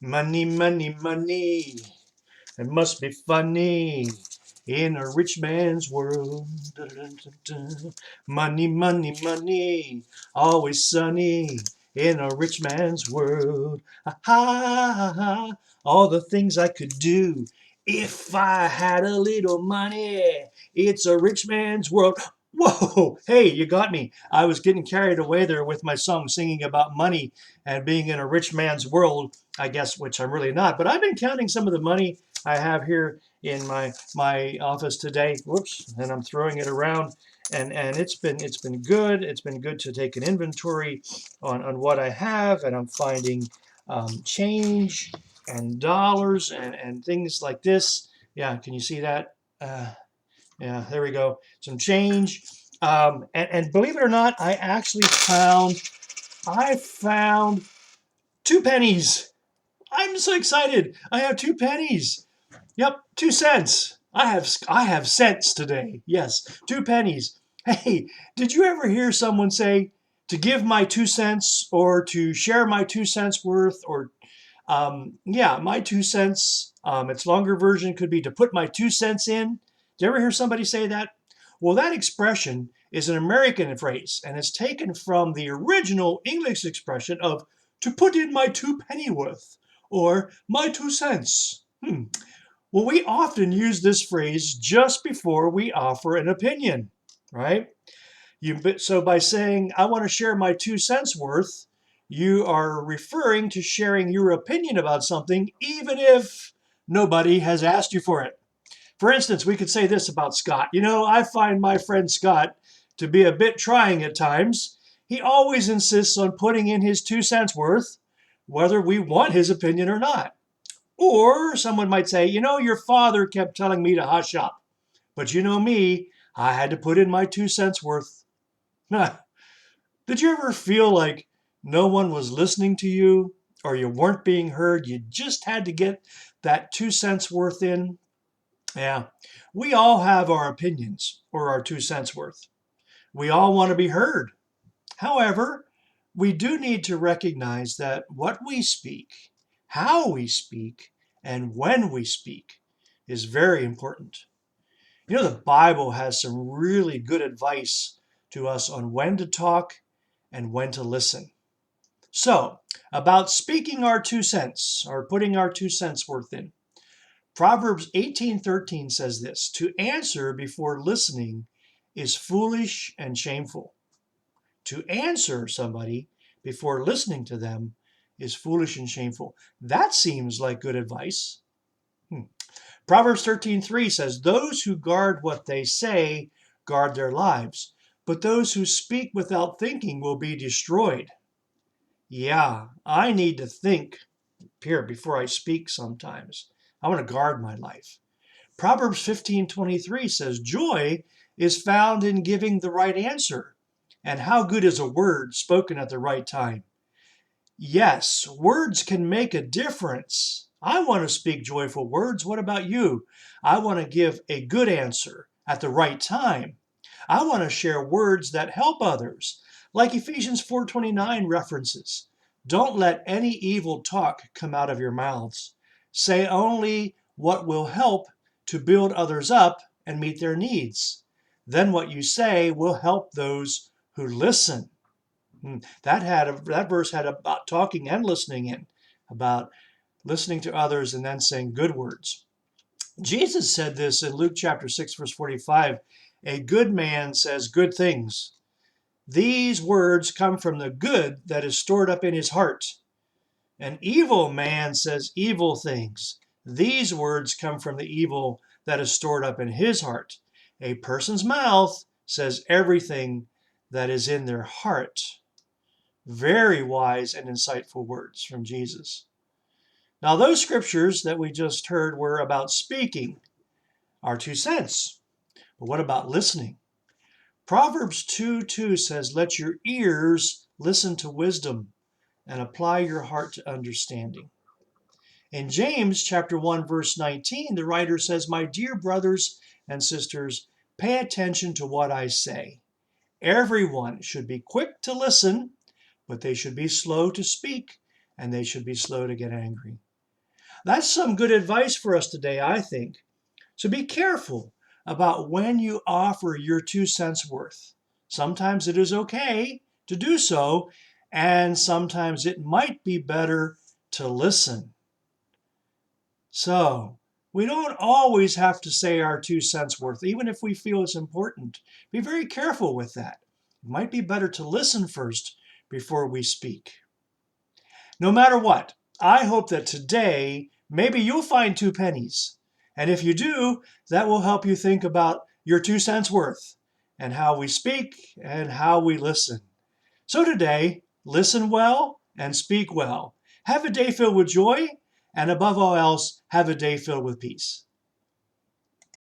Money, money, money. It must be funny in a rich man's world. Dun, dun, dun, dun. Money, money, money. Always sunny in a rich man's world. Ha ha ha. All the things I could do if I had a little money. It's a rich man's world. Whoa, hey, you got me. I was getting carried away there with my song singing about money and being in a rich man's world, I guess, which I'm really not. But I've been counting some of the money I have here in my office today. Whoops, and I'm throwing it around, and it's been good. It's been good to take an inventory on what I have, and I'm finding change and dollars and things like this. Yeah, can you see that? Yeah, there we go. Some change. And believe it or not, I found 2 pennies. I'm so excited. I have 2 pennies. Yep, 2 cents. I have cents today. Yes, 2 pennies. Hey, did you ever hear someone say to give my 2 cents or to share my 2 cents worth or yeah, my 2 cents. Its longer version could be to put my 2 cents in. Did you ever hear somebody say that? Well, that expression is an American phrase and it's taken from the original English expression of to put in my 2 pennyworth or my 2 cents. Well, we often use this phrase just before we offer an opinion, right? So by saying, I want to share my 2 cents worth, you are referring to sharing your opinion about something, even if nobody has asked you for it. For instance, we could say this about Scott. I find my friend Scott to be a bit trying at times. He always insists on putting in his 2 cents worth, whether we want his opinion or not. Or someone might say, your father kept telling me to hush up. But you know me, I had to put in my 2 cents worth. Did you ever feel like no one was listening to you or you weren't being heard? You just had to get that 2 cents worth in? Yeah, we all have our opinions or our 2 cents worth. We all want to be heard. However, we do need to recognize that what we speak, how we speak, and when we speak is very important. The Bible has some really good advice to us on when to talk and when to listen. So, about speaking our 2 cents or putting our 2 cents worth in. Proverbs 18:13 says this, to answer before listening is foolish and shameful. To answer somebody before listening to them is foolish and shameful. That seems like good advice. Proverbs 13:3 says, those who guard what they say guard their lives, but those who speak without thinking will be destroyed. Yeah, I need to think here before I speak sometimes. I want to guard my life. Proverbs 15:23 says, joy is found in giving the right answer. And how good is a word spoken at the right time? Yes, words can make a difference. I want to speak joyful words. What about you? I want to give a good answer at the right time. I want to share words that help others, like Ephesians 4:29 references. Don't let any evil talk come out of your mouths. Say only what will help to build others up and meet their needs. Then what you say will help those who listen. That verse had about talking and listening in, about listening to others and then saying good words. Jesus said this in Luke chapter 6, verse 45. A good man says good things. These words come from the good that is stored up in his heart. An evil man says evil things. These words come from the evil that is stored up in his heart. A person's mouth says everything that is in their heart. Very wise and insightful words from Jesus. Now, those scriptures that we just heard were about speaking, our 2 cents. But what about listening? Proverbs 2:2 says, let your ears listen to wisdom and apply your heart to understanding. In James chapter 1, verse 19, the writer says, my dear brothers and sisters, pay attention to what I say. Everyone should be quick to listen, but they should be slow to speak, and they should be slow to get angry. That's some good advice for us today, I think. So be careful about when you offer your 2 cents worth. Sometimes it is okay to do so, and sometimes it might be better to listen. So, we don't always have to say our 2 cents worth, even if we feel it's important. Be very careful with that. It might be better to listen first before we speak. No matter what, I hope that today maybe you'll find 2 pennies. And if you do, that will help you think about your 2 cents worth and how we speak and how we listen. So today, listen well and speak well. Have a day filled with joy, and above all else, have a day filled with peace.